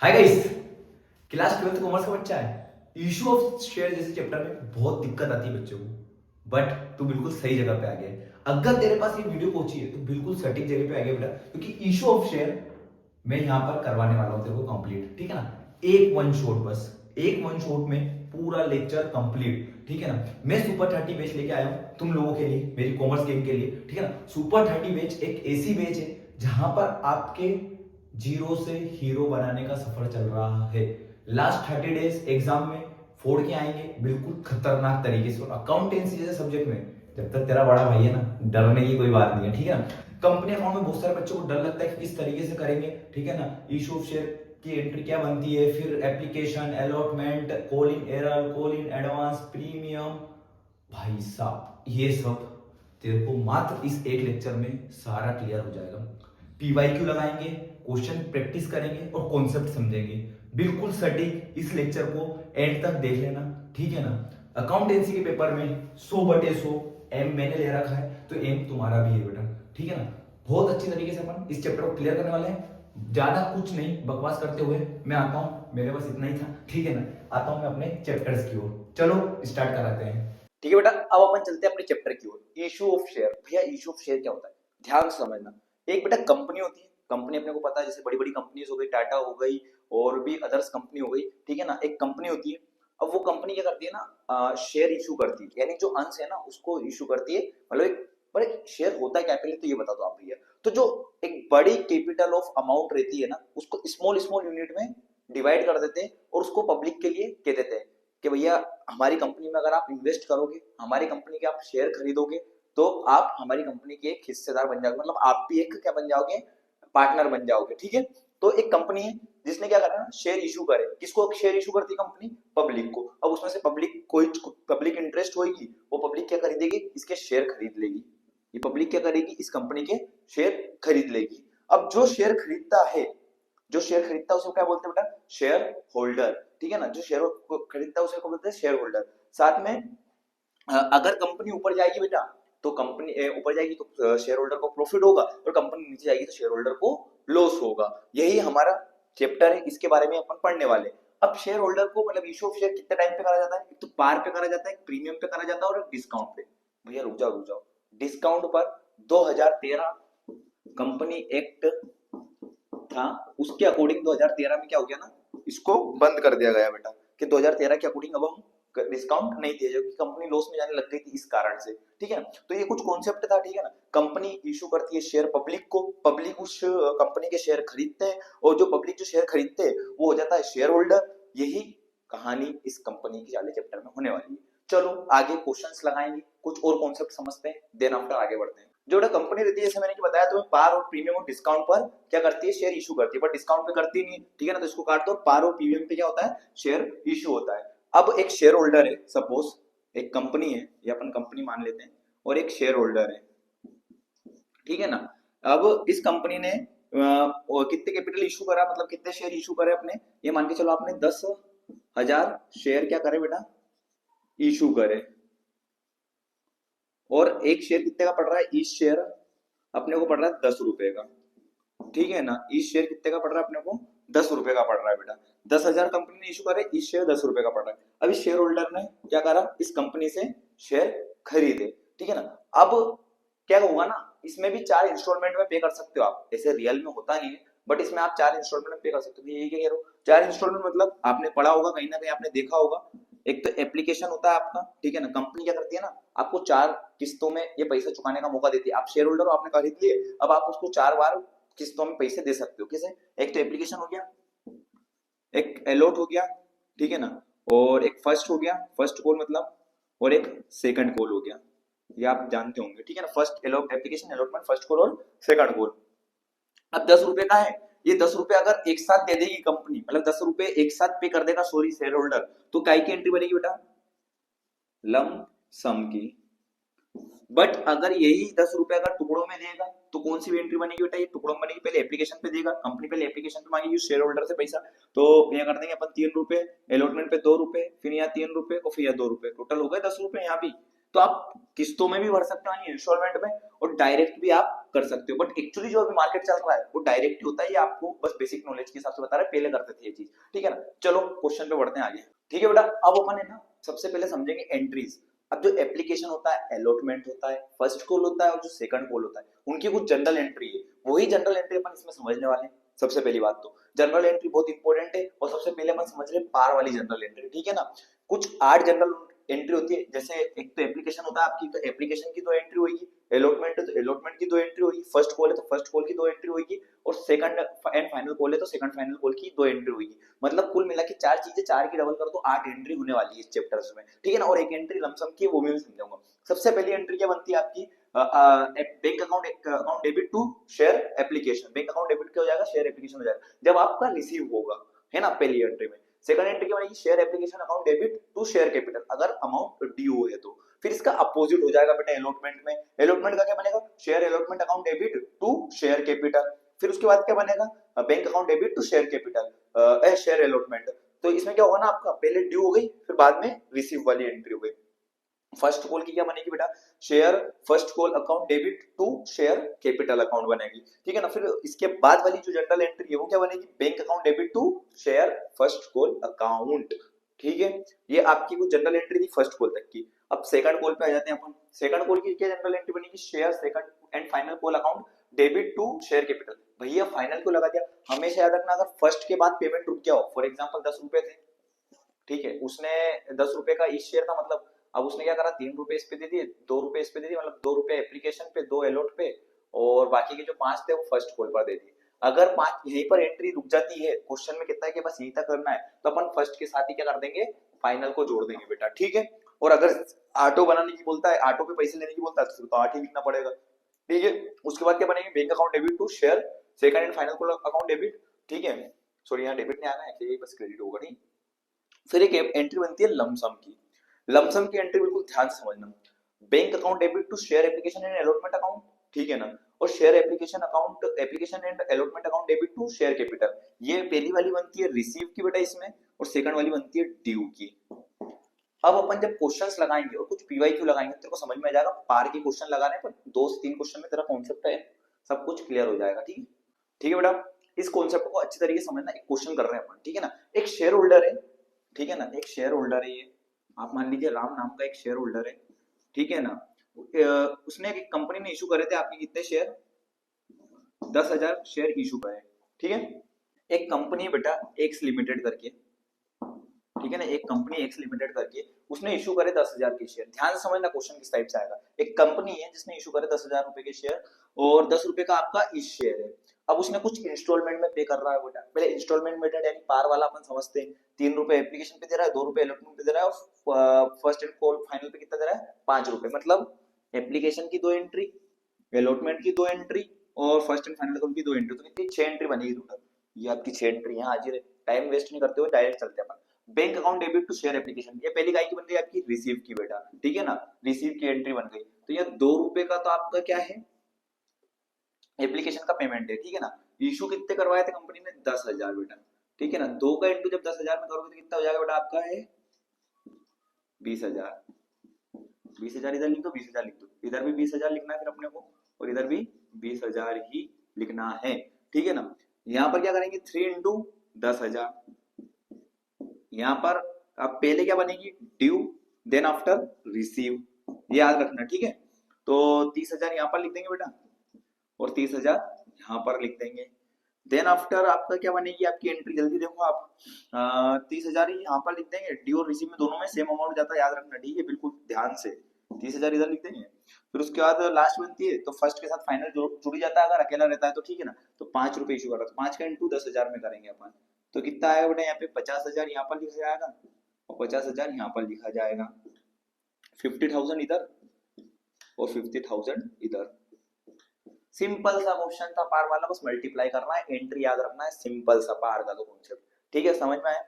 Hi guys, class 12th commerce का बच्चा है। इशू ऑफ शेयर जैसे चैप्टर में बहुत दिक्कत आती है बच्चों को, बट तू बिल्कुल सही जगह पे आ गया है। अगर तेरे पास ये वीडियो पहुंची है तो बिल्कुल सटीक जगह पे आ गया बेटा, क्योंकि इशू ऑफ शेयर मैं यहाँ पर करवाने वाला हूँ तेरे को कंप्लीट। ठीक है ना, एक वन शॉट, बस एक वन शॉट में पूरा लेक्चर कंप्लीट। ठीक है ना, मैं सुपर 30 बैच लेके आया हूँ तुम लोगों के लिए, मेरी कॉमर्स गेम के लिए। ठीक है ना, सुपर 30 बैच एक ऐसी बैच है जहां पर आपके जीरो से हीरो बनाने का सफर चल रहा है। लास्ट 30 डेज एग्जाम में फोड़ के आएंगे बिल्कुल खतरनाक तरीके से। और अकाउंटेंसी जैसे सब्जेक्ट में जब तक तेरा बड़ा भाई है ना, डरने की कोई बात नहीं है। ठीक है ना, कंपनी अकाउंट में बहुत सारे बच्चों को डर लगता है कि किस तरीके से करेंगे। ठीक है ना, इशू ऑफ शेयर की एंट्री क्या बनती है, फिर application, allotment, call in error, call in advance, premium. भाई साहब ये सब तेरे को मात्र इस एक लेक्चर में सारा क्लियर हो जाएगा। पीवाईक्यू लगाएंगे, क्वेश्चन प्रैक्टिस करेंगे और कॉन्सेप्ट समझेंगे बिल्कुल सटीक। इस लेक्चर को एंड तक देख लेना। ठीक है ना, अकाउंटेंसी के पेपर में 100/100 एम मैंने ले रखा है, तो एम तुम्हारा भी है बेटा। ठीक है ना, बहुत अच्छी तरीके से अपन इस चैप्टर को क्लियर करने वाले हैं। ज्यादा कुछ नहीं बकवास करते हुए मैं आता हूं, मेरे पास इतना ही था। ठीक है ना, आता हूं मैं अपने चैप्टर्स की ओर। चलो स्टार्ट कराते हैं। ठीक है बेटा, अब अपन चलते हैं अपने चैप्टर की ओर। Issue of share. भैया इशू ऑफ शेयर क्या होता है, ध्यान से समझना। एक बेटा कंपनी होती है, कंपनी अपने को पता है, जैसे बड़ी बड़ी कंपनीज हो गई, टाटा हो गई और भी अदर्स कंपनी हो गई। ठीक है ना, एक कंपनी होती है। अब वो कंपनी क्या करती है ना, शेयर इशू करती है, यानी जो अंश है ना उसको इशू करती है। मतलब एक बड़े शेयर होता है क्या, पहले तो ये बता दो आप भैया। तो जो एक बड़ी कैपिटल ऑफ अमाउंट रहती है ना, उसको स्मॉल स्मॉल यूनिट में डिवाइड कर देते हैं और उसको पब्लिक के लिए कह देते हैं कि भैया हमारी कंपनी में अगर आप इन्वेस्ट करोगे, हमारी कंपनी के आप शेयर खरीदोगे, तो आप हमारी कंपनी के एक हिस्सेदार बन जाओगे। मतलब आप भी एक क्या बन जाओगे, पार्टनर बन जाओगे। ठीक है, तो एक कंपनी है जिसने क्या करना, शेयर इशू करे। किसको शेयर इशू करती है कंपनी? पब्लिक को। अब उसमें से पब्लिक, कोई पब्लिक इंटरेस्ट होगी, वो पब्लिक क्या खरीदेगी, इसके शेयर खरीद लेगी। ये पब्लिक क्या करेगी, इस कंपनी के शेयर खरीद लेगी। अब जो शेयर खरीदता है, जो शेयर खरीदता है उसको क्या बोलते हैं बेटा, शेयर होल्डर। ठीक है ना, जो शेयर को खरीदता है उसे को बोलते हैं शेयर होल्डर। साथ में अगर कंपनी ऊपर जाएगी बेटा, तो कंपनी ऊपर जाएगी तो शेयर होल्डर को प्रॉफिट होगा, और कंपनी नीचे जाएगी तो शेयर होल्डर को लॉस होगा। यही हमारा चैप्टर है, इसके बारे में अपन पढ़ने वाले। अब शेयर होल्डर को मतलब इशू ऑफ शेयर कितने टाइम पे करा जाता है, एक तो पार पे करा जाता है, एक प्रीमियम पे करा जाता है और एक डिस्काउंट पे। भैया रुक जाओ रुक जाओ, डिस्काउंट पर 2013 कंपनी एक्ट था, उसके अकॉर्डिंग 2013 में क्या हो गया ना, इसको बंद कर दिया गया बेटा, कि 2013 के अकॉर्डिंग अब हम डिस्काउंट नहीं दिया, क्योंकि कंपनी लॉस में जाने लग गई थी इस कारण से। ठीक है, तो ये कुछ कॉन्सेप्ट था। ठीक है ना, कंपनी इशू करती है शेयर पब्लिक को, पब्लिक उस कंपनी के शेयर खरीदते हैं, और जो पब्लिक जो शेयर खरीदते हैं वो हो जाता है शेयर होल्डर। यही कहानी इस कंपनी की वाले चैप्टर में होने वाली है। चलो आगे क्वेश्चंस लगाएंगे, कुछ और कॉन्सेप्ट समझते हैं, देन आफ्टर आगे बढ़ते हैं। जो कंपनी रहती है, जैसे मैंने बताया तुम्हें, पार और प्रीमियम और डिस्काउंट पर क्या करती है, शेयर इशू करती है, पर डिस्काउंट पे करती नहीं। ठीक है ना, तो इसको काट दो। पार और प्रीमियम पे क्या होता है, शेयर इशू होता है। अब एक शेयर होल्डर है, सपोज एक कंपनी है, ये अपन कंपनी मान लेते हैं, और एक शेयर होल्डर है। ठीक है ना, अब इस कंपनी ने कितने कैपिटल इशू करा, मतलब कितने शेयर इशू करे अपने, ये मान के चलो आपने 10,000 शेयर क्या करे बेटा, इशू करे। और एक शेयर कितने का पड़ रहा है, इस शेयर अपने को पड़ रहा है 10 रुपए का। ठीक है ना, इस शेयर कितने का पड़ रहा है अपने को, 10 रुपए का पड़ रहा है बेटा। 10,000 कंपनी ने इशू करे, इस शेयर 10 रुपए का पड़ रहा है। अब इस शेयर होल्डर ने क्या करा, इस कंपनी से शेयर खरीदे। ठीक है ना, अब क्या होगा ना, इसमें भी 4 इंस्टॉलमेंट में पे कर सकते हो आप, ऐसे रियल में होता नहीं है, बट इसमें आप 4 इंस्टॉलमेंट में पे कर सकते हो। ये क्या कह रहे हो, 4 इंस्टॉलमेंट मतलब आपने पढ़ा होगा कहीं ना कहीं, आपने देखा होगा। एक तो एप्लीकेशन होता है आपका, ठीक है ना, कंपनी क्या करती है ना, आपको 4 किस्तों में ये पैसा चुकाने का मौका देती है। आप शेयर होल्डर हो, आपने खरीद लिए, अब आप उसको 4 बार किस्तों में पैसे दे सकते हो। कैसे, एक तो एप्लीकेशन हो गया, एक अलॉट हो गया, ठीक है ना, और एक फर्स्ट हो गया, फर्स्ट कॉल मतलब, और एक सेकंड कॉल हो गया, ये आप जानते होंगे। ठीक है ना, first application, allotment, first call और सेकंड कॉल। अब 10 रुपए का है, ये 10 रुपए अगर एक साथ दे देगी कंपनी, मतलब 10 रुपए एक साथ पे कर देगा, सॉरी शेयर होल्डर, तो काय की एंट्री बनेगी बेटा, लम सम की। बट अगर यही 10 रुपए अगर टुकड़ों में देगा, तो कौन सी एंट्री बनेगी बेटा, ये टुकड़ों में बनेगी। पहले एप्लीकेशन पे देगा कंपनी, पहले एप्लीकेशन पे मांगेगी शेयर होल्डर से पैसा, तो ये कर देंगे अपन 3 रुपए, अलॉटमेंट पे 2 रुपए, फिर यहाँ 3 रुपए और फिर यहाँ 2 रुपए, टोटल हो गए 10 रुपए यहाँ भी। तो आप किस्तों में भी भर सकते हो यानी इंस्टॉलमेंट में, और डायरेक्ट भी आप कर सकते हो। बट एक्चुअली जो अभी मार्केट चल रहा है वो डायरेक्ट ही होता है, ये आपको बस बेसिक नॉलेज के हिसाब से बता रहा है, पहले करते थे ये चीज, ठीक है ना। चलो क्वेश्चन पे बढ़ते हैं आगे, ठीक है बेटा। अब अपन है ना सबसे पहले समझेंगे एंट्रीज। अब जो एप्लीकेशन होता है, अलॉटमेंट होता है, फर्स्ट कॉल होता है और जो सेकंड कॉल होता है, उनकी कुछ जनरल एंट्री है, वही जनरल एंट्री अपन इसमें समझने वाले हैं। सबसे पहली बात तो जनरल एंट्री बहुत इंपॉर्टेंट है, और सबसे पहले अपन समझ रहे हैं पार वाली जनरल एंट्री, ठीक है ना। कुछ 8 जनरल एंट्री होती है, जैसे एक तो एप्लीकेशन होता है आपकी, तो एप्लीकेशन की 2 एंट्री होगी, अलॉटमेंट है तो अलॉटमेंट की 2 एंट्री होगी, फर्स्ट कॉल है तो फर्स्ट कॉल की 2 एंट्री होगी, और सेकंड एंड फाइनल कॉल है तो सेकंड फाइनल कॉल की 2 एंट्री होगी। मतलब कुल मिला के 4 चीजें, 4 की डबल कर तो 8 एंट्री होने वाली है इस चैप्टर्स में, ठीक है ना। और एक एंट्री लमसम की वो मैं समझाऊंगा। सबसे पहली एंट्री क्या बनती है आपकी, bank account debit to share application. Bank account debit क्या हो जाएगा, शेयर एप्लीकेशन हो जाएगा जब आपका रिसीव होगा, है ना, पहली एंट्री में। सेकंड एंट्री क्या बनेगी, share application account debit to share capital, अगर अमाउंट ड्यू है तो। फिर इसका अपोजिट हो जाएगा बेटा अलॉटमेंट में। अलॉटमेंट का क्या बनेगा, share allotment account debit to share capital. फिर उसके बाद क्या बनेगा, bank account debit to share capital, share allotment. तो इसमें क्या होगा ना, आपका पहले ड्यू हो गई, फिर बाद में रिसीव वाली एंट्री हो गई। फर्स्ट कॉल की क्या बनेगी बेटा, share first call account debit to share capital account बनेगी, ठीक है ना। फिर इसके बाद वाली जो जनरल एंट्री है वो क्या बनेगी, bank account debit to share first call account, ठीक है। ये आपकी कुछ जनरल एंट्री थी फर्स्ट कॉल तक की। अब सेकंड कॉल पे आ जाते हैं अपन। सेकंड कॉल की क्या जनरल एंट्री बनेगी, share second and final call account debit to share capital. भैया फाइनल को लगा दिया, हमेशा याद रखना अगर फर्स्ट के बाद पेमेंट रुक गया हो, फॉर एग्जांपल 10 रुपए थे, ठीक है, उसने 10 रुपए का इस शेयर था, मतलब अब उसने क्या करा, 3 रुपए इस पे दे दिए, 2 रुपए इस पे दे दिए, मतलब 2 रुपए एप्लीकेशन पे, 2 एलोट पे, और बाकी के जो 5 थे वो फर्स्ट कॉल पर दे दिए। अगर 5 यहीं पर एंट्री रुक जाती है, क्वेश्चन में कितना है कि बस यहीं तक करना है, तो अपन फर्स्ट के साथ ही क्या कर देंगे, फाइनल को जोड़ देंगे बेटा, ठीक है। और अगर ऑटो बनाने की बोलता है, ऑटो पे पैसे लेने की बोलता है, तो फिर तो 8 ही लिखना पड़ेगा, ठीक है। उसके बाद क्या बनेंगे, bank account debit to share second and final call account debit, ठीक है। सॉरी यहाँ डेबिट नहीं आना है, ये बस क्रेडिट होगा, नहीं। फिर एक एंट्री बनती है लमसम की। लमसम की एंट्री बिल्कुल ध्यान से समझना, bank account debit to share application and allotment account, ठीक है ना, और share application and allotment account debit to share capital. ये पहली वाली बनती है रिसीव की बेटा इसमें, और सेकंड वाली बनती है ड्यू की। अब अपन जब क्वेश्चंस लगाएंगे और कुछ पीवाईक्यू लगाएंगे, तेरे को समझ में आ जाएगा, पार के क्वेश्चन लगाने पर 2 से 3 क्वेश्चन में तेरा कॉन्सेप्ट है सब कुछ क्लियर हो जाएगा, ठीक है। ठीक है बेटा, इस कॉन्सेप्ट को अच्छी तरीके से समझना। एक क्वेश्चन कर रहे हैं अपन, ठीक है ना। एक शेयर होल्डर है, ठीक है ना, एक शेयर होल्डर है ये, आप मान लीजिए राम नाम का एक शेयर होल्डर है, ठीक है ना। उसने एक कंपनी में इशू करे थे, आपके कितने शेयर, 10,000 शेयर इशू करे, ठीक है। एक कंपनी बेटा एक्स लिमिटेड करके, ठीक है ना, एक कंपनी एक्स लिमिटेड करके उसने इशू करे 10,000 के शेयर। ध्यान से समझना क्वेश्चन किस टाइप से आएगा। एक कंपनी है जिसने इशू करे 10,000 रुपए के शेयर, और 10 रुपए का आपका इस शेयर है। अब उसने कुछ इंस्टॉलमेंट में पे कर रहा है बेटा। पहले इंस्टॉलमेंट मेथड यानी पार वाला अपन समझते हैं, 3 रुपए एप्लीकेशन पे दे रहा है, 2 रुपए अलॉटमेंट पे दे रहा है, और फर्स्ट एंड कॉल फाइनल पे कितना दे रहा है, 5 रुपए। मतलब एप्लीकेशन की 2 एंट्री, अलॉटमेंट की 2 एंट्री, और फर्स्ट एंड फाइनल कॉल की 2 एंट्री, तो कितनी 6 एंट्री बनेगी टोटल। ये आपकी 6 एंट्री यहाँ हाजिर है। टाइम वेस्ट नहीं करते हुए डायरेक्ट चलते हैं अपन। Bank account debit to share application, ये पहली काय की बन गई आपकी, रिसीव की बेटा, ठीक है ना, रिसीव की एंट्री बन गई। तो ये 2 रुपए का तो आपका क्या है, एप्लीकेशन का पेमेंट है, ठीक है ना। इशू कितने करवाए थे कंपनी ने, 10,000 बेटा, ठीक है ना। 2 का इंटू जब 10,000 में करोगे तो कितना हो जाएगा बेटा, आपका है 20,000। 20,000 इधर लिख दो, 20,000 लिख दो, इधर भी 20,000 लिखना है फिर अपने को, और इधर भी 20,000 ही लिखना है, ठीक है ना। यहाँ पर क्या करेंगे, 3 इंटू 10,000। यहाँ पर अब पहले क्या बनेगी, ड्यू, देन आफ्टर रिसीव, याद रखना, ठीक है। तो 30,000 यहाँ पर लिख देंगे बेटा, और 30,000 यहाँ पर लिख देंगे। देन आफ्टर आपका क्या बनेगी, आपकी एंट्री जल्दी देखो आप, 30,000 यहाँ पर लिख देंगे। ड्यू और रिसीव में दोनों में सेम अमाउंट जाता है, याद रखना, ठीक है, बिल्कुल ध्यान से। 30,000 इधर लिख देंगे। फिर उसके बाद लास्ट बनती है, तो फर्स्ट के साथ फाइनल जुड़ जाता है, अगर अकेला रहता है तो, ठीक है ना। तो 5 रुपए इशू कर रहा है, तो 5 का इंटू 10,000 में करेंगे अपन, तो कितना आएगा बेटा, यहाँ पे 50,000 यहाँ पर लिखा जाएगा, और 50,000 यहाँ पर लिखा जाएगा। 50,000 इधर और 50,000 इधर। सिंपल सा क्वेश्चन था पार वाला, बस मल्टीप्लाई करना है, एंट्री याद रखना है, सिंपल सा पार का तो कॉन्सेप्ट, ठीक है, समझ में आया।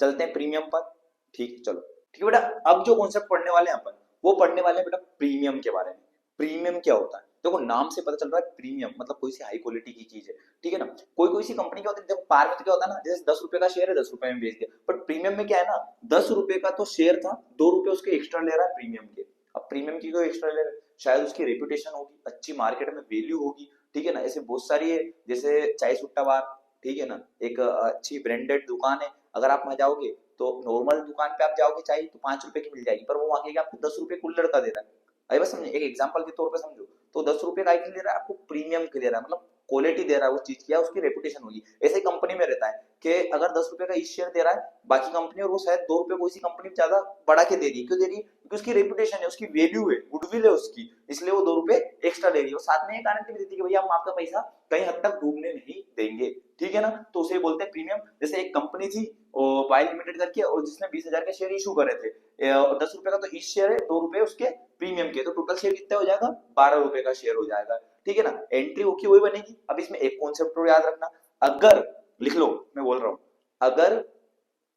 चलते हैं प्रीमियम पर, ठीक, चलो, ठीक है बेटा। अब जो कॉन्सेप्ट पढ़ने वाले हैं अपन, वो पढ़ने वाले हैं बेटा प्रीमियम के बारे में। प्रीमियम क्या होता है, देखो नाम से पता चल रहा है, प्रीमियम मतलब कोई सी हाई क्वालिटी की चीज है, ठीक है ना। कोई सी कंपनी क्या होती है, देखो पार में तो क्या होता है ना, जैसे 10 रुपए का शेयर है, 10 रुपए में बेच दिया। बट प्रीमियम में क्या है ना, 10 रुपए का तो शेयर था, 2 रुपए उसके एक्स्ट्रा ले रहा है प्रीमियम के। अब प्रीमियम की कोई एक्स्ट्रा ले रहा है, शायद उसकी रेपुटेशन होगी, अच्छी मार्केट में वैल्यू होगी, ठीक है ना। ऐसे बहुत सारी है, जैसे चाय सुट्टा बार, ठीक है ना, एक अच्छी ब्रांडेड दुकान है, अगर आप वहां जाओगे तो नॉर्मल दुकान पे आप जाओगे चाय तो 5 रुपए की मिल जाएगी, पर वो वहां के आपको 10 रुपए कुल्हड़ का दे रहा है। अरे बस समझे, एक एग्जांपल के तौर पे समझो, तो 10 रुपए का ले रहा है, आपको प्रीमियम के ले रहा है, मतलब क्वालिटी दे रहा है उस चीज की, या उसकी रेपुटेशन होगी। ऐसे कंपनी में रहता है कि अगर 10 रुपए का इस शेयर दे रहा है बाकी कंपनी, और वो शायद 2 रुपए को इसी कंपनी में ज्यादा बढ़ा के दे रही है, क्यों दे रही है, क्योंकि उसकी रेपुटेशन है, उसकी वैल्यू है, गुडविल है उसकी, इसलिए वो 2 रुपए एक्स्ट्रा ले रही है। और साथ में ये गारंटी भी देती है कि भैया हम आपका पैसा कहीं हद तक डूबने नहीं देंगे, ठीक है ना। तो उसे बोलते हैं प्रीमियम। जैसे एक कंपनी थी पाई लिमिटेड करके, और जिसने 20,000 के शेयर इशू करे थे, 10 रुपए का तो इस शेयर है, 2 रुपए उसके प्रीमियम के, तो टोटल शेयर कितना हो जाएगा, 12 रुपए का शेयर हो जाएगा, ठीक है ना। एंट्री होगी वही बनेगी। अब इसमें एक कॉन्सेप्ट और याद रखना, अगर लिख लो, मैं बोल रहा हूं, अगर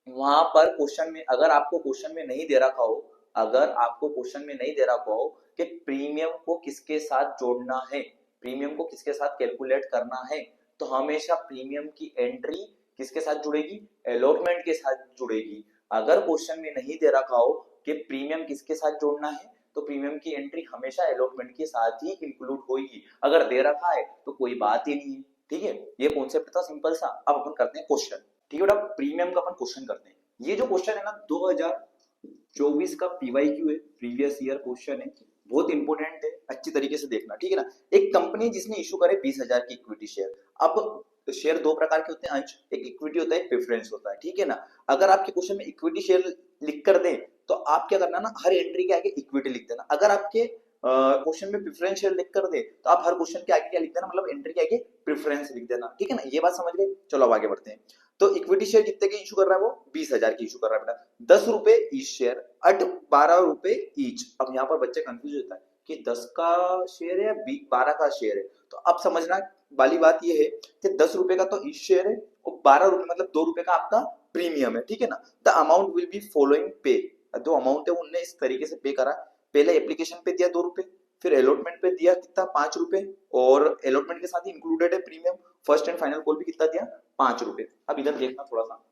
वहां पर क्वेश्चन में, अगर आपको क्वेश्चन में नहीं दे रखा हो, अगर आपको क्वेश्चन में नहीं दे रखा हो कि प्रीमियम को किसके साथ जोड़ना है, प्रीमियम को किसके साथ कैलकुलेट करना है, तो हमेशा प्रीमियम की एंट्री किसके साथ जुड़ेगी, अलॉटमेंट के साथ जुड़ेगी। अगर क्वेश्चन में नहीं दे रखा हो कि प्रीमियम किसके साथ जोड़ना है, तो प्रीमियम की एंट्री हमेशा अलॉटमेंट के साथ ही इंक्लूड होगी। अगर दे रखा है तो कोई बात ही नहीं है, ठीक है। ये कॉन्सेप्ट था सिंपल सा। अब अपन करते हैं क्वेश्चन, ठीक है बेटा। प्रीमियम का अपन क्वेश्चन करते हैं। ये जो क्वेश्चन है ना 2024 का पीवाईक्यू है, प्रीवियस ईयर क्वेश्चन है, बहुत इंपॉर्टेंट है, अच्छी तरीके से देखना, ठीक है ना। एक कंपनी जिसने इशू करे 20,000 की इक्विटी शेयर। अब शेयर दो प्रकार के होते हैं अंश, एक इक्विटी होता है, एक प्रेफरेंस होता है, ठीक है ना। अगर आपके क्वेश्चन में इक्विटी शेयर लिख कर दे तो आप क्या करना ना, हर एंट्री के आगे इक्विटी लिख देना। अगर आपके क्वेश्चन में प्रेफरेंस शेयर लिख कर दे तो आप हर क्वेश्चन के आगे क्या लिख देना, मतलब एंट्री के आगे प्रेफरेंस लिख देना, ठीक है ना। ये बात समझ गए, चलो अब आगे बढ़ते हैं। तो इक्विटी शेयर कितने के इशू कर रहा है, वो 20,000 की इशू कर रहा है बेटा, 10 रुपए ईच शेयर अट 12 रुपए ईच। अब यहाँ पर बच्चे कंफ्यूज होता है कि 10 का शेयर है या 12 का शेयर है। तो अब समझना वाली बात ये है कि 10 रुपए का तो ईच शेयर है, और 12 रुपए मतलब 2 रुपए का आपका प्रीमियम है, ठीक है ना। The amount will be following पे, जो अमाउंट है उनने इस तरीके से पे करा। पहले एप्लीकेशन पे दिया 2 रुपए, फिर अलॉटमेंट पे दिया कितना, 5 रुपए, और अलॉटमेंट के साथ ही इंक्लूडेड है premium. First and final call भी कितना दिया, 5 रुपए। अब इधर देखना थोड़ा सा,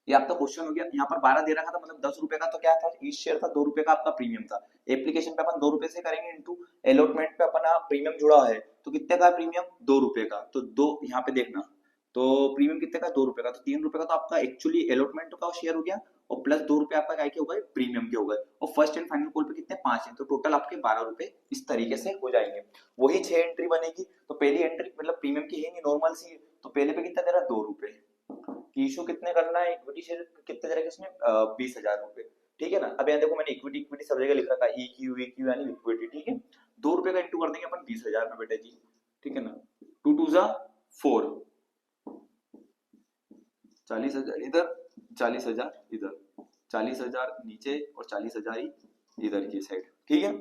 ये आपका क्वेश्चन हो गया। यहाँ पर 12 दे रखा था, मतलब 10 रुपए का तो क्या था, ईच शेयर था, 2 रुपए का आपका प्रीमियम था। एप्लीकेशन पे अपन 2 रुपए से करेंगे इंटू अलॉटमेंट पे अपना प्रीमियम जुड़ा है, तो कितने का प्रीमियम, 2 रुपए का। तो दो यहाँ पे देखना, तो प्रीमियम कितने का, 2 रुपए का, तो 3 रुपए का तो आपका एक्चुअली अलॉटमेंट का शेयर हो गया, और प्लस 2 रुपए आपका क्या हो गए, प्रीमियम के हो गए। और फर्स्ट एंड फाइनल कॉल पे कितने, 5 है, तो टोटल आपके 12 रुपए इस तरीके से हो जाएंगे। वही 6 एंट्री बनेगी। तो पहली एंट्री मतलब प्रीमियम की है नहीं, नॉर्मल सी है, तो पहले पे कितना दे रहा है, 2 रुपए। इशू कितने करना है, इक्विटी शेयर कितने तरह के उसने, 20,000 रुपए, ठीक है ना। अब यहाँ देखो मैंने इक्विटी इक्विटी सब जगह लिख रखा है, EQ EQ यानी इक्विटी, ठीक है। 2 रुपए का इंटू कर देंगे अपन 20,000 में बेटा जी, ठीक है ना। 2 2 जा 4, 40,000 इधर, 40,000 इधर, 40,000 नीचे और 40,000 इधर की साइड, ठीक है।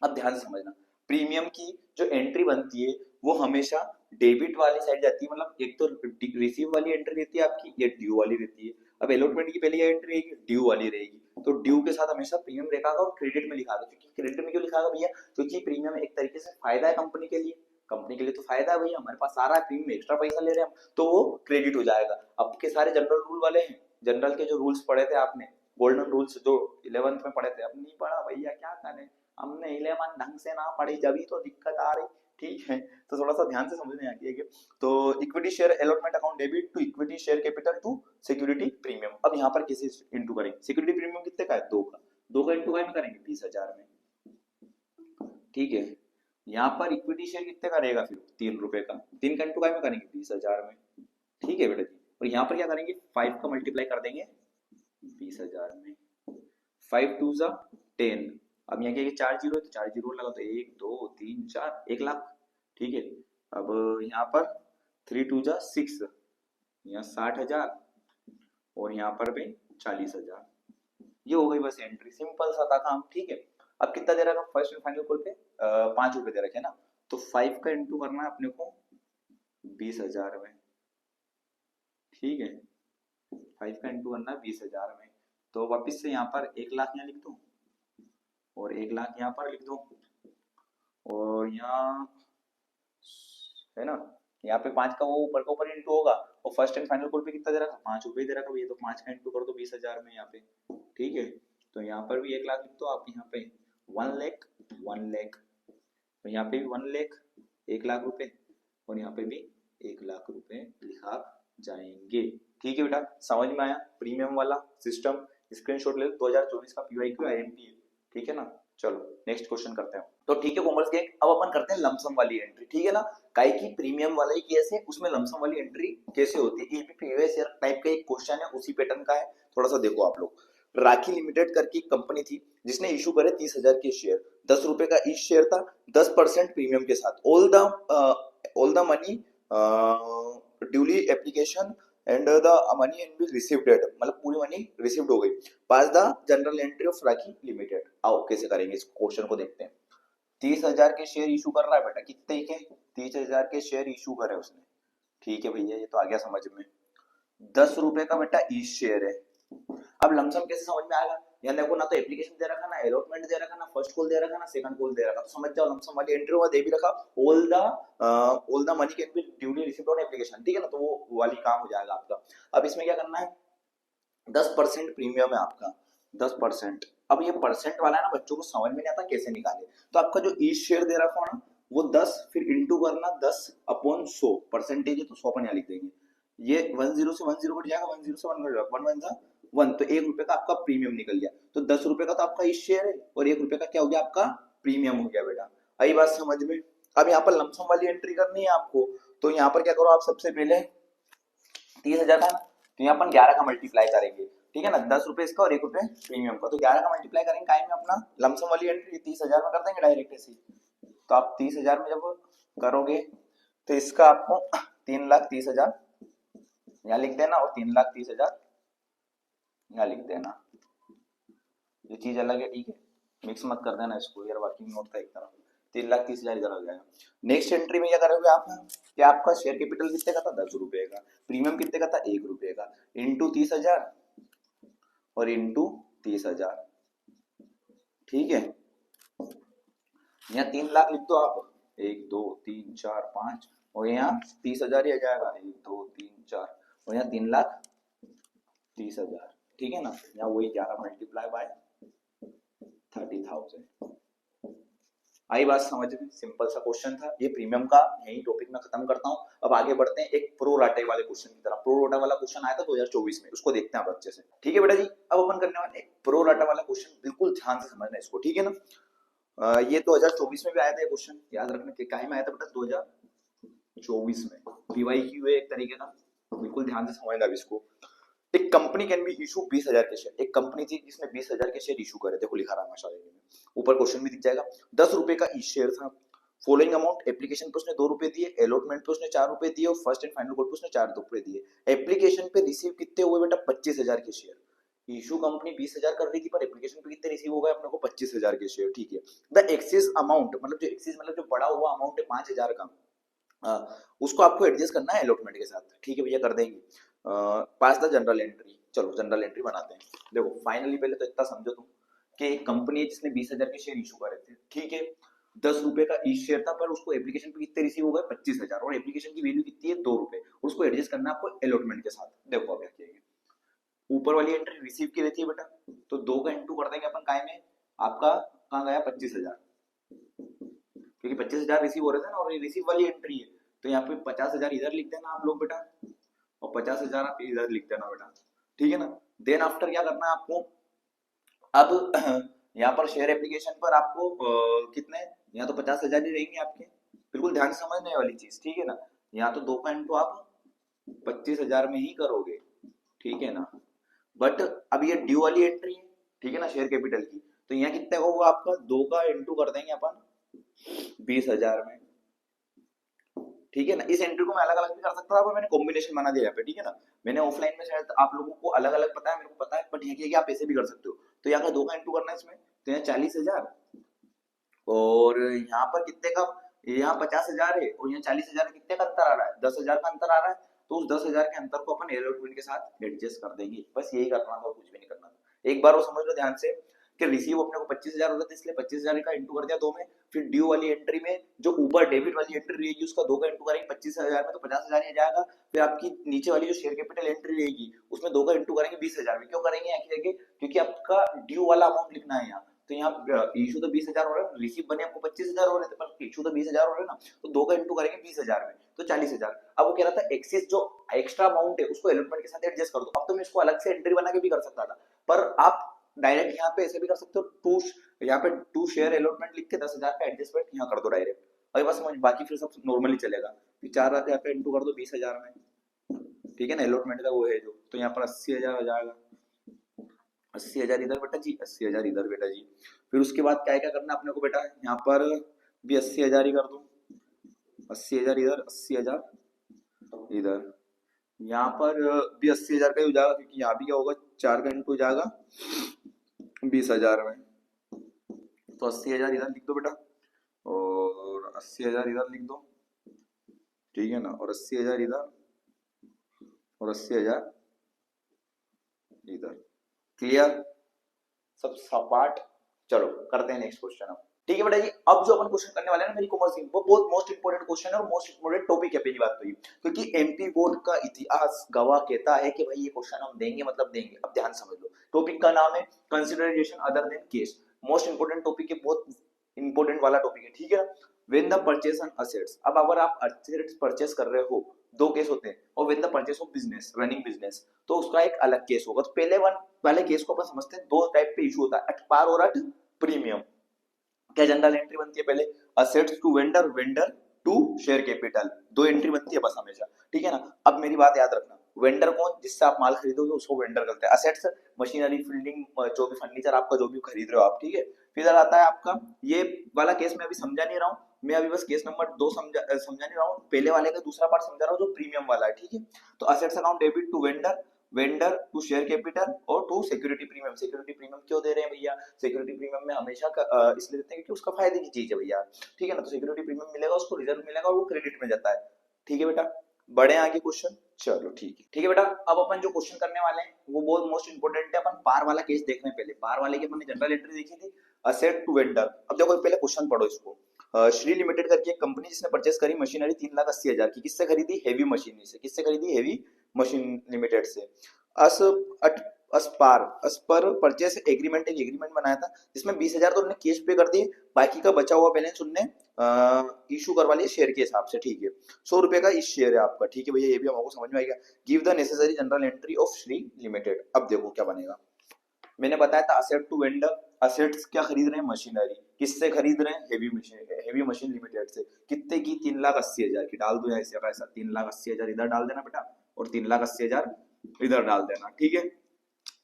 अब ध्यान से समझना, प्रीमियम की जो एंट्री बनती है वो हमेशा डेबिट वाली साइड जाती है, मतलब एक तो रिसीव वाली एंट्री रहती है आपकी, ये ड्यू वाली रहती है। अब अलॉटमेंट की पहली एंट्री रहेगी, ड्यू वाली रहेगी, तो ड्यू के साथ हमेशा प्रीमियम लिखा होगा और क्रेडिट में लिखा होगा। क्योंकि क्रेडिट में क्यों लिखा होगा भैया, क्योंकि प्रीमियम एक तरीके से फायदा है कंपनी के लिए, कंपनी के लिए तो फायदा है भैया, हमारे पास आ रहा है प्रीमियम, एक्स्ट्रा पैसा ले रहे हैं हम, तो वो क्रेडिट हो जाएगा। अब के सारे जनरल रूल वाले हैं, जनरल के जो रूल्स पढ़े थे आपने, गोल्डन रूल्स जो 11th में पढ़े थे, अब नहीं पढ़ा भैया, क्या करें, हमने 11 ढंग से ना पढ़ी, जब तो दिक्कत आ रही, ठीक है। तो थोड़ा सा ध्यान से समझने आती है। तो equity share allotment account debit to equity share capital to security premium. अब यहाँ पर किसी इंटू करेंगे, सिक्योरिटी प्रीमियम कितने का है, 2 का, 2 का इंटू में करेंगे 20,000 में, ठीक है। यहाँ पर इक्विटी शेयर कितने का रहेगा, फिर 3 रुपए का, 3 का इंटू में करेंगे 20,000 में, ठीक है बेटा जी। और यहाँ पर क्या करेंगे, 5 का मल्टीप्लाई कर देंगे 20,000 में, 5 2 जा 10। अब यहाँ क्या 4 जीरो है, तो 4 जीरो लगा, तो 1 2 3 4, 1 लाख, ठीक है। अब यहाँ पर 3 2 जा 6, यहाँ 60,000, और यहाँ पर भी 40,000। ये हो गई बस एंट्री, सिंपल सा था काम, ठीक है। अब कितना दे रखा फर्स्ट एंड फाइनल कॉल पे, 5 रुपए दे रखे ना, तो 5 का इंटू करना है अपने को 20,000 में, ठीक है। 5 का इंटू करना है 20,000 में, तो वापिस से यहाँ पर 1 लाख यहाँ लिख दो, और 1 लाख यहाँ पर लिख दो, और यहाँ है ना, यहाँ पे 5 का वो ऊपर का ऊपर इंटू होगा, और फर्स्ट एंड फाइनल कॉल पे कितना दे रखा, 5 रुपए दे रखा भैया, तो 5 का इंटू कर दो 20,000 में यहाँ पे, ठीक है। तो यहाँ पर भी 1 लाख लिख दो आप यहाँ पे, 1 लाख 1 लाख, और यहाँ पे भी 1 लाख 1 लाख रुपए, और यहाँ पे भी 1 लाख रुपए लिखा जाएंगे। ठीक है बेटा, समझ में आया प्रीमियम वाला सिस्टम? स्क्रीनशॉट ले लो, 2024 का पीवाईक्यू आईएमपी है, ठीक है ना। चलो नेक्स्ट क्वेश्चन करते हैं। तो ठीक है कॉमर्स के, अब अपन करते हैं लमसम वाली एंट्री, ठीक है ना। काहे की प्रीमियम वाला ही केस है, उसमें लमसम वाली एंट्री कैसे होती है, ये भी प्रीवियस ईयर टाइप का एक क्वेश्चन है, उसी पैटर्न का है। थोड़ा सा देखो आप लोग। राखी लिमिटेड करके एक कंपनी थी जिसने इशू करे 30,000 के शेयर, 10 रुपए का ईच शेयर था, 10% प्रीमियम के साथ। All the money duly application and the money and be received at, मतलब पूरी मनी रिसीव्ड हो गई। Pass the general entry of Rakhi Limited. आओ कैसे करेंगे इस क्वेश्चन को देखते हैं। 30,000 के शेयर इशू कर रहा है बेटा, कितने के? 30,000 के शेयर इशू करे उसने, ठीक है भैया, ये तो आ गया समझ में। 10 रुपए का बेटा ईच शेयर है। अब लमसम कैसे समझ में आएगा? या देखो, ना तो एप्लीकेशन दे रखा, ना अलॉटमेंट दे रखा, ना फर्स्ट कॉल दे रखा, ना सेकंड कॉल दे रखा, तो समझ जाओ लमसम वाली एंट्री हुआ दे भी रखा, all the money can be duly received on application, ठीक है ना, तो वो वाली काम हो जाएगा आपका। अब इसमें क्या करना है, 10% प्रीमियम है आपका, 10%। अब ये परसेंट वाला है ना, बच्चों को समझ में नहीं आता कैसे निकाले। तो आपका जो ईच शेयर दे रखा हो ना, वो 10 फिर इंटू करना 10/100, परसेंटेज है तो 100 अपन यहाँ लिख देंगे। ये 10 से 10 कट जाएगा, 10 से 1 कट जाएगा, 1 1 1, तो 1 रुपए का आपका प्रीमियम निकल गया। तो 10 रुपए का तो आपका ईच शेयर है, और 1 रुपए का क्या हो गया आपका प्रीमियम हो गया बेटा। आई बात समझ में? अब यहाँ पर लमसम वाली एंट्री करनी है आपको, तो यहाँ पर क्या करो आप, सबसे पहले 30,000 का ना, तो यहाँ अपन 11 का मल्टीप्लाई करेंगे, ठीक है ना, 10 रुपए इसका और 1 रुपए प्रीमियम का, तो 11 का मल्टीप्लाई करेंगे टाइम में अपना लमसम वाली एंट्री 30,000 में कर देंगे डायरेक्ट ऐसे। तो आप 30,000 में जब करोगे तो इसका आपको 3,30,000 यहाँ लिख देना, और 3,30,000 यहाँ लिख देना। ये चीज अलग है, ठीक है, मिक्स मत कर देना इसको, यार वर्किंग नोट था एक तरफ। 3,30,000 इधर हो जाएगा। नेक्स्ट एंट्री में क्या करोगे आप, क्या आपका शेयर कैपिटल कितने का था, 10 रुपए का, प्रीमियम कितने का था, 1 रुपए का, इंटू 30,000 और इंटू 30,000, ठीक है। यहाँ 3 लाख लिख दो आप, 1 2 3 4 5, और यहाँ 30,000 ही आ जाएगा, 1 2 3 4, और यहाँ 3,30,000, ठीक है ना। यहाँ वही 11 मल्टीप्लाई बाय 30,000। आई बात समझ में? सिंपल सा क्वेश्चन था ये, प्रीमियम का यही टॉपिक मैं खत्म करता हूँ। अब आगे बढ़ते हैं एक प्रो राटे वाले क्वेश्चन की तरफ। प्रो राटा वाला क्वेश्चन आया था 2024 में, उसको देखते हैं आप अच्छे से, ठीक है बेटा जी। अब अपन करने वाले एक प्रो राटा वाला क्वेश्चन, बिल्कुल ध्यान से समझना इसको, ठीक है ना। ये 2024 में भी आया था ये क्वेश्चन, याद रखना कि काहे में आया था बेटा, 2024 में। पीवाईक्यू है एक तरीके का, बिल्कुल ध्यान से समझना अब इसको। एक कंपनी कैन बी इशू 20,000 के शेयर, एक कंपनी थी जिसने 20,000 के शेयर इशू करे, देखो लिखा रहा है ऊपर क्वेश्चन भी दिख जाएगा। 10 रुपए का ईच शेयर था। फॉलोइंग अमाउंट, एप्लीकेशन पे उसने 2 रुपए दिए, अलॉटमेंट पे उसने 4 रुपए दिए, और फर्स्ट एंड फाइनल कॉल पे उसने 4 रुपए दिए। एप्लीकेशन पे रिसीव कितने हुए बेटा, 25,000 के शेयर। इशू कंपनी 20,000 कर रही थी, पर एप्लीकेशन पे कितने रिसीव हो गए अपने को, 25,000 के शेयर, ठीक है। द एक्सेस अमाउंट, मतलब जो एक्सेस मतलब जो बड़ा हुआ अमाउंट है 5,000 का, उसको आपको एडजस्ट करना है अलॉटमेंट के साथ, ठीक है भैया, कर देंगे। पास द जनरल एंट्री, चलो जनरल एंट्री बनाते हैं। देखो फाइनली पहले तो इतना समझो तुम कि एक कंपनी है जिसने 20,000 के शेयर इशू करे थे, ठीक है। 10 रुपए का ईच शेयर था, पर उसको एप्लीकेशन पे कितने रिसीव हो गए, 25,000, और एप्लीकेशन की वैल्यू कितनी है, 2 रुपए, और उसको एडजस्ट करना है आपको अलॉटमेंट के साथ। देखो अब क्या किया, ऊपर वाली एंट्री रिसीव की रहती है बेटा, तो 2 का इंटू कर देंगे अपन, काय में आपका कहाँ गया 25,000, क्योंकि 25,000 रिसीव हो रहे थे ना, और ये रिसीव वाली एंट्री है, तो यहाँ पे 50,000 इधर लिख देना आप लोग बेटा, और 50,000 आप इधर लिख देना बेटा, ठीक है ना। देन आफ्टर क्या करना है आपको, अब यहाँ पर शेयर एप्लीकेशन पर आपको कितने, यहाँ तो 50,000 ही रहेंगे आपके, बिल्कुल ध्यान से समझने वाली चीज, ठीक है ना। यहाँ तो 2 का इंटू आप 25,000 में ही करोगे, ठीक है ना। बट अब ये ड्यू वाली एंट्री है, ठीक है ना, शेयर कैपिटल की, तो यहाँ कितने होगा आपका, 2 का इंटू कर देंगे अपन 20,000 में, ठीक है ना। इस एंट्री को मैं अलग अलग भी कर सकता था, पर मैंने कॉम्बिनेशन बना दिया यहाँ पे, ठीक है ना। मैंने ऑफलाइन में शायद आप लोगों को अलग अलग पता है, मेरे को पता है, बट यहाँ आप ऐसे भी कर सकते हो। तो यहाँ का 2 का इंटू करना है इसमें, तो यहाँ 40,000, और यहाँ पर कितने का, यहाँ 50,000 है, और यहाँ 40,000 कितने का अंतर आ रहा है, 10,000 का अंतर आ रहा है। तो उस 10,000 के अंतर को अपन अलॉटमेंट के साथ एडजस्ट कर देंगे, बस यही करना था, कुछ भी नहीं करना था। एक बार वो समझ लो ध्यान से कि रिसीव अपने को 25,000 हो रहा था, इसलिए 25,000 का इंटू कर दिया 2 में, फिर ड्यू वाली एंट्री में जो ऊपर डेबिट वाली एंट्री रहेगी उसका 2 का इंटू करेंगे 25,000 में, तो 50,000 ही आ जाएगा। फिर आपकी नीचे वाली जो शेयर कैपिटल एंट्री रहेगी उसमें 2 का इंटू करेंगे 20,000 में, क्यों करेंगे यहाँ की जगह, क्योंकि आपका ड्यू वाला अमाउंट लिखना है यहाँ, तो यहाँ इशू तो 20,000 हो रहा है, रिसीव बने आपको 25,000 हो रहे थे, पर इशू तो 20,000 हो रहे हैं ना, तो 2 का इंटू करेंगे 20,000 में, तो 40,000। अब वो कह रहा था एक्सेस जो एक्स्ट्रा अमाउंट है उसको एलोटमेंट के साथ एडजस्ट कर दो। अब तो मैं इसको अलग से एंट्री बना के भी कर सकता था, पर आप डायरेक्ट यहाँ पे ऐसे भी कर सकते हो, यहाँ पे टू शेयर एलोटमेंट लिख के 10,000 का एडजस्टमेंट यहाँ कर दो डायरेक्ट, अभी बस समझ, बाकी फिर सब नॉर्मली चलेगा। 4 यहाँ पे इंटू कर दो 20,000 में, ठीक है ना, एलोटमेंट का वो है जो, तो यहाँ पर 80,000 हो जाएगा, 80,000 इधर बेटा जी, 80,000 इधर बेटा जी। फिर उसके बाद क्या क्या करना अपने को बेटा, यहाँ पर भी 80,000 ही कर दो, 80,000 इधर, 80,000 इधर, यहाँ पर भी 80,000 का ही हो जाएगा, क्योंकि यहाँ भी क्या होगा 4 का इंटू हो जाएगा 20,000 में, तो 80,000 इधर लिख दो बेटा, और 80,000 इधर लिख दो, ठीक है ना, और 80,000 इधर, और 80,000 इधर। क्लियर, सब सपाट। चलो करते हैं नेक्स्ट क्वेश्चन अब, ठीक है बेटा जी। अब जो अपन क्वेश्चन करने वाले हैं ना मेरी कॉमर्स की, वो बहुत मोस्ट इंपोर्टेंट क्वेश्चन है और मोस्ट इंपोर्टेंट टॉपिक है, पहली बात तो ये, क्योंकि एमपी बोर्ड का इतिहास गवाह कहता है कि भाई ये क्वेश्चन हम देंगे मतलब देंगे। अब ध्यान समझ लो, टॉपिक का नाम है consideration other than case, most important topic है, बहुत इंपोर्टेंट वाला टॉपिक है, ठीक है। When the purchase on assets, अब अगर आप असेट्स परचेस कर रहे हो, दो केस होते हैं, और when the purchase of business, running business, तो उसका एक अलग केस होगा। तो पहले वाले केस को अपन समझते हैं, दो टाइप पे इशू होता है, एट पार और एट प्रीमियम। क्या जनरल एंट्री बनती है पहले, assets to vendor, vendor to share capital, दो एंट्री बनती है बस हमेशा, ठीक है ना। अब मेरी बात याद रखना, वेंडर कौन, जिससे आप माल खरीदोगे उसको वेंडर करते हैं। असेट्स मशीनरी, फील्डिंग, जो भी फर्नीचर आपका जो भी खरीद रहे हो आप, ठीक है। फिर आता है आपका ये वाला केस, मैं अभी समझा नहीं रहा हूँ, मैं अभी बस केस नंबर 2 समझा नहीं रहा हूँ, पहले वाले का दूसरा पार्ट समझा रहा हूँ जो प्रीमियम वाला है, ठीक है। तो assets account debit to vendor, vendor to share capital और to security premium. Security premium क्यों दे रहे हैं भैया, सिक्योरिटी प्रीमियम में हमेशा इसलिए देते हैं क्योंकि उसका फायदे की चीज है भैया, ठीक है ना। तो सिक्योरिटी प्रीमियम मिलेगा, उसको रिजर्व मिलेगा और वो क्रेडिट में जाता है, ठीक है बेटा। बड़े आगे क्वेश्चन, चलो ठीक है बेटा। अब अपन जो क्वेश्चन करने वाले हैं वो बहुत मोस्ट इंपोर्टेंट है। अपन पार वाला केस देखने पहले, पार वाले की अपने जनरल एंट्री देखी थी, असेट टू वेंडर। अब देखो पहले क्वेश्चन पढ़ो इसको, श्री लिमिटेड करके एक कंपनी जिसने परचेस करी मशीनरी 3,80,000 की, किससे खरीदी, हेवी मशीनरी से। किससे खरीदी, हेवी मशीन लिमिटेड से। अस अट अस पर परचेस एग्रीमेंट, एक एग्रीमेंट बनाया था जिसमें 20,000 तो उन्होंने कैश पे कर दिए, बाकी का बचा हुआ बैलेंस उनने इशू करवा लिया शेयर के हिसाब से, ठीक है। 100 रुपए का इस शेयर है आपका, ठीक है भैया, ये भी हमको समझ में आएगा। Give the necessary general entry of Shri limited. अब देखो क्या बनेगा, मैंने बताया था असेट टू वेंडर, असेट्स क्या खरीद रहे हैं, मशीनरी। किससे खरीद रहे हैं, हेवी मशीन लिमिटेड से। कितने की, 3,80,000 की। डाल दो या ऐसे कैसा, 3,80,000 इधर डाल देना बेटा, और 3,80,000 इधर डाल देना, ठीक है।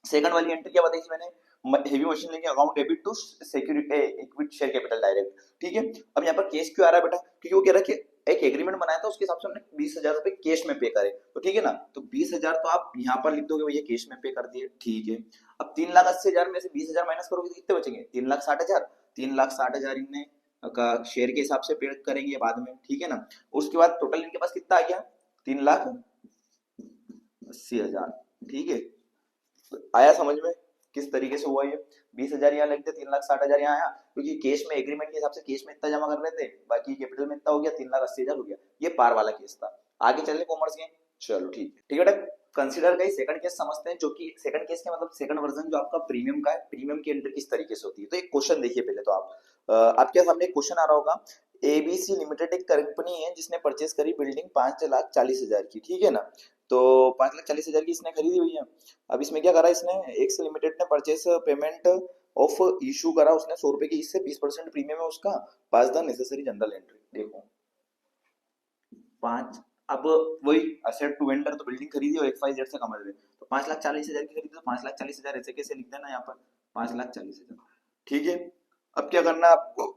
सेकंड वाली एंट्री क्या बताई थी मैंने, हेवी मशीन लेके account debit to security equity share capital direct, ठीक है। अब यहाँ पर केस क्यों आ रहा है बेटा, क्योंकि वो कह रहा है कि एक एग्रीमेंट बनाया था उसके हिसाब से हमने 20,000 रुपए कैश में पे करे, तो ठीक है ना। तो 20,000 तो आप यहाँ पर लिख दोगे भैया कैश में पे कर दिए, ठीक है। अब 3,80,000 में से 20,000 माइनस करोगे तो कितने बचेंगे, 3,60,000। 3,60,000 इनने का शेयर के हिसाब से पे करेंगे बाद में, ठीक है ना। उसके बाद टोटल इनके पास कितना आ गया, 3,80,000, ठीक है। आया समझ में किस तरीके से हुआ ये। 20,000 यहाँ लिख दे, 3,60,000 यहाँ आया, क्योंकि केस में एग्रीमेंट के हिसाब से केस में इतना जमा कर रहे थे, बाकी कैपिटल में इतना हो गया, 3,80,000 हो गया। ये पार वाला केस था। आगे चले कॉमर्स के, चलो ठीक है बेटा। कंसीडर का सेकंड केस समझते हैं, जो कि सेकंड केस के मतलब सेकंड वर्जन जो आपका प्रीमियम का है, प्रीमियम की एंट्री किस तरीके से होती है। तो एक क्वेश्चन देखिए पहले तो आप, आपके सामने एक क्वेश्चन आ रहा होगा। एबीसी लिमिटेड एक कंपनी है जिसने परचेस करी बिल्डिंग 5,40,000 की, ठीक है ना। तो 5,40,000 की इसने खरीदी हुई है। अब इसमें क्या करा इसने, एक्स लिमिटेड ने परचेस पेमेंट ऑफ इशू करा उसने 100 रुपए की, इससे 20% प्रीमियम है उसका, पास द नेसेसरी जनरल एंट्री। देखो 5, अब वही असेट टू वेंडर, तो बिल्डिंग खरीदी और XYZ से कमा रहे, तो 5,40,000 की खरीदी, तो 5,40,000 ऐसे कैसे लिख देना यहाँ पर 5,40,000, ठीक है। अब क्या करना आपको,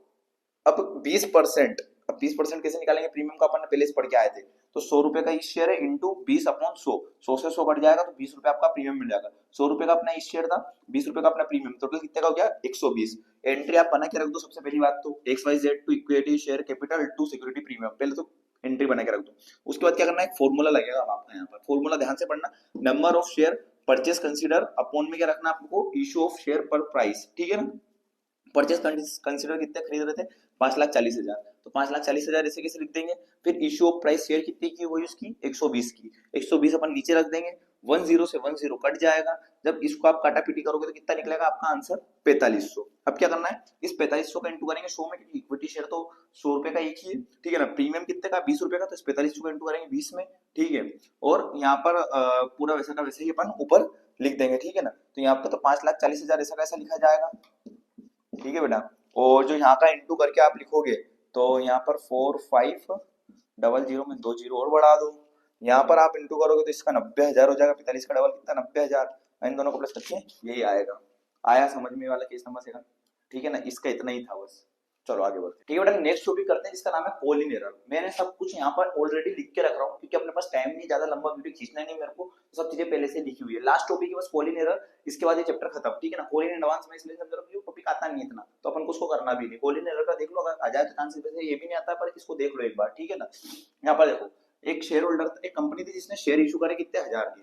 अब 20%, अब 20% कैसे निकालेंगे प्रीमियम का, अपन ने पहले से पढ़ के आए थे। तो 100 रुपए का इस शेयर है इंटू 20/100, 100 से 100 कट जाएगा तो 20 रुपए आपका प्रीमियम मिल जाएगा। 100 रुपए का अपना इस शेयर था, 20 रुपए का अपना प्रीमियम, टोटल कितने का हो गया 120। एंट्री आप बना के रख दो, सबसे पहली बात तो XYZ to equity share capital to security premium, पहले तो एंट्री बना के रख दो। उसके बाद क्या करना है, एक फॉर्मूला लगेगा आपका यहाँ पर, फॉर्मूला ध्यान से पढ़ना। Number of share purchase consider upon में क्या रखना आपको, इशू ऑफ शेयर पर प्राइस, ठीक है ना। परचेस कंसीडर कितने खरीद रहे थे, 5,40,000, तो 5,40,000 ऐसे कैसे लिख देंगे। फिर इश्यू ऑफ प्राइस शेयर कितनी की हुई उसकी 120 की, 120 अपन नीचे रख देंगे, 10 से 10 कट जाएगा। जब इसको आप काटा पीटी करोगे तो कितना निकलेगा आपका आंसर 4500। अब क्या करना है, इस 4500 का इंटू करेंगे 100 में, क्योंकि इक्विटी शेयर तो 100 रुपए का एक ही है, ठीक है ना। प्रीमियम कितने का 20 रुपए का, तो इस 4500 का इंटू करेंगे 20 में, ठीक है। और यहाँ पर पूरा वैसा का वैसे ही अपन ऊपर लिख देंगे, ठीक है ना। तो यहाँ पर तो 5,40,000 ऐसा कैसा लिखा जाएगा, ठीक है बेटा। और जो यहाँ का इंटू करके आप लिखोगे तो यहाँ पर 4500 में 2 जीरो और बढ़ा दो, यहाँ पर आप इंटू करोगे तो इसका 90,000 हो जाएगा, 45 का डबल कितना 90,000, इन दोनों को प्लस करके यही आएगा। आया समझ में वाला केस नंबर सेकंड, ठीक है ना। इसका इतना ही था बस। चलो आगे बढ़ते हैं, ठीक है बेटा। नेक्स्ट टॉपिक करते हैं जिसका नाम है कॉलिन एरर। मैंने सब कुछ यहाँ पर ऑलरेडी लिख के रख रहा हूँ क्योंकि अपने पास टाइम नहीं, ज्यादा लंबा वीडियो खींचना नहीं मेरे को, तो सब चीजें पहले से लिखी हुई है। लास्ट टॉपिक है बस कॉलिन एरर, इसके बाद ये चैप्टर खत्म, ठीक है ना। कॉलिन एडवांस में इसलिए समझ रहा हूँ टॉपिक आता नहीं इतना, तो अपन को उसको करना भी नहीं। कॉलिन एरर का देख लो, अगर आ जाए तो चांसेस वैसे ये भी नहीं आता, पर इसको देख लो एक बार, ठीक है ना। यहाँ पर देखो, एक शेयर होल्डर, एक कंपनी थी जिसने शेयर इशू करे कितने 1000 के,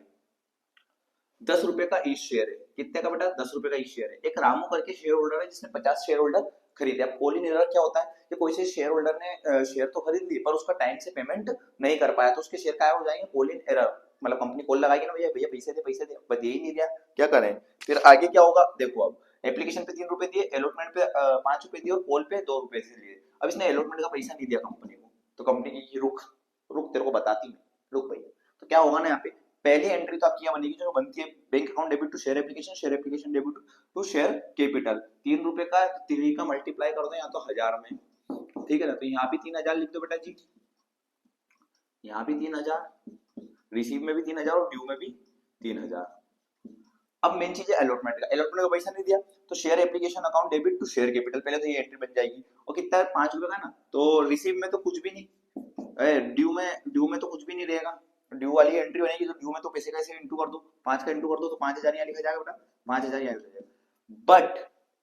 10 रुपए का ईच शेयर है, कितने का बेटा 10 रुपए का ईच शेयर है। एक रामू करके शेयर होल्डर है जिसने 50 शेयर होल्डर खरीदे। अब कॉलिन एरर क्या होता है कि कोई से शेयर होल्डर ने शेयर तो खरीद लिए पर उसका टाइम से पेमेंट नहीं कर पाया, तो उसके शेयर क्या हो जाएंगे कॉलिन एरर। मतलब कंपनी कॉल लगाएगी ना, भैया भैया पैसे दे, पर दे ही नहीं दिया, क्या करें। फिर आगे क्या होगा देखो, अब एप्लीकेशन पे 3 रुपए दिए, अलॉटमेंट पे 5 रुपए दिए और कॉल पे 2 रुपए से लिए। अब इसने अलॉटमेंट का पैसा नहीं दिया कंपनी को, तो कंपनी की रुक रुक तेरे को बताती हूँ, रुक भैया। तो क्या होगा ना, यहाँ पे पहली एंट्री तो आपकी बनेगी जो बनती है, bank account debit to share application debit to share capital. 3 रुपए का 3 का मल्टीप्लाई कर दो यहाँ तो 1000 में, ठीक है ना। तो यहाँ भी 3000 लिख दो बेटा जी, यहाँ भी 3000, रिसीव में भी 3000 और ड्यू में भी 3000। अब मेन चीज है अलॉटमेंट का, अलॉटमेंट का पैसा नहीं दिया तो share application account debit to share capital, पहले तो ये एंट्री बन जाएगी। और कितना है 5 रुपए का ना, तो रिसीव में तो कुछ भी नहीं, ड्यू में तो कुछ भी नहीं रहेगा, ड्यू वाली एंट्री बनेगी तो ड्यू में तो पैसे कैसे इंटू कर दो, 5 का इंटू कर दो तो 5000 यहाँ लिखा जाएगा बेटा, 5000 यहाँ लिखा जाएगा। बट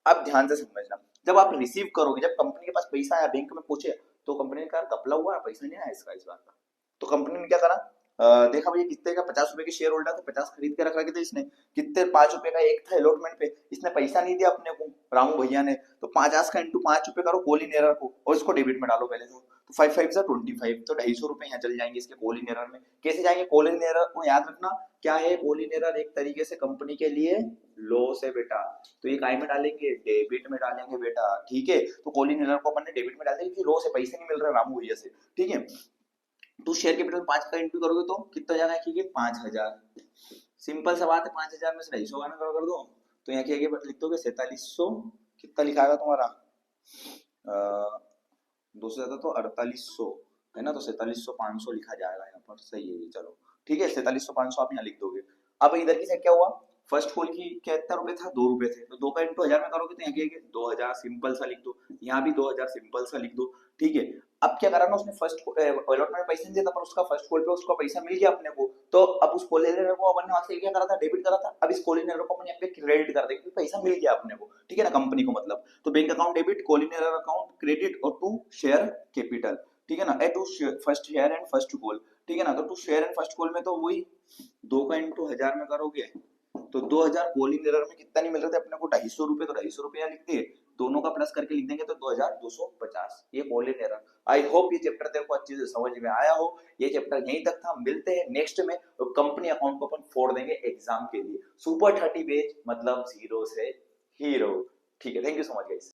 अब ध्यान से समझना, जब आप रिसीव करोगे, जब कंपनी के पास पैसा आया बैंक में पहुंचे, तो कंपनी ने कहा कपला हुआ पैसा नहीं आया इसका इस बात का, तो कंपनी ने क्या करा, देखा भैया कितने का 50 रुपए के शेयर होल्डर थे, 50 खरीद के रख रखे थे इसने, कितने 5 रुपए का एक था अलॉटमेंट पे, इसने पैसा नहीं दिया अपने को रामू भैया ने, तो 50 का इंटू 5 रुपए करो कॉलिन एरर को और इसको डेबिट में डालो पहले, तो 5 5 से 25, तो 250 रुपए यहाँ चल जाएंगे इसके कॉलिन एरर में। कैसे जाएंगे कॉलिन एरर को याद रखना, क्या है कॉलिन एरर, एक तरीके से कंपनी के लिए लॉस है बेटा, तो ये काय में डालेंगे डेबिट में डालेंगे बेटा, ठीक है। तो कॉलिन एरर को अपन ने डेबिट में डाल दिया क्योंकि लॉस है, पैसे नहीं मिल रहे रामू भैया से, ठीक है। तो शेयर कैपिटल 5 का इंटू करोगे तो कितना जाएगा, कि 5000, सिंपल सा बात है, 5000 में से 250 का कर दो, तो यहाँ क्या लिख दोगे 4700, कितना लिखाएगा तुम्हारा 2 से ज्यादा तो 4800 है ना, तो 4700 लिखा जाएगा यहाँ पर, सही है ये, चलो ठीक है 4700 आप यहाँ लिख दोगे। अब इधर की साइड क्या हुआ, फर्स्ट कॉल की कितना रुपए था 2 रुपए थे, तो 2 का इंटू 1000 में करोगे तो यहाँ क्या 2000 सिंपल सा लिख दो, यहाँ भी 2000 सिंपल सा लिख दो, ठीक है। अब क्या करा ना, उसने फर्स्ट अलॉटमेंट में पैसा नहीं दिया था पर उसका फर्स्ट कॉल पे उसका पैसा मिल गया अपने को, तो अब उस कॉलिन को अपन ने वहां से क्या करा था डेबिट करा था, अब इस कॉलिन को अपन यहाँ पे क्रेडिट कर देंगे, पैसा मिल गया अपने को, ठीक है ना, कंपनी को मतलब। तो bank account debit, call in account credit और टू शेयर कैपिटल, ठीक है ना, A to first share and first call, ठीक है ना। तो to share and first call में तो वही 2 का इंटू 1000 में करोगे तो 2000, कॉलिन एरर में कितना नहीं मिल रहा था अपने को 250 रुपए, तो 250 रुपया लिख दिए, दोनों का प्लस करके लिख देंगे तो 2250, ये कॉलिन एरर। आई होप ये चैप्टर तेरे को अच्छे से समझ में आया हो, ये चैप्टर यहीं तक था, मिलते हैं नेक्स्ट में, तो कंपनी अकाउंट को अपन फोड़ देंगे एग्जाम के लिए, सुपर 30 पेज मतलब 0 से हीरो, ठीक है। Thank you so much guys.